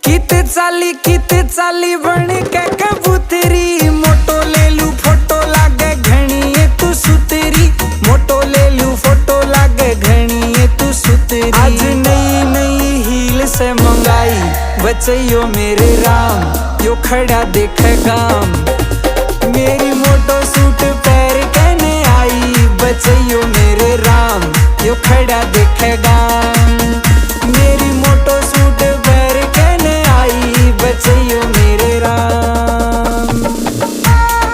किते चाली बन के कबूतरी। मोटो ले लू फोटो लागे घनी ये तू सुतरी। मोटो ले लू फोटो लागे घनी ये तू सुतरी। आज नई नई हील से मंगाई बचैयो मेरे राम, यो खड़ा देख गाम। मेरी मोटो सूट पैर कहने आई बचैयो मेरे राम, यो खड़ा देख गाम।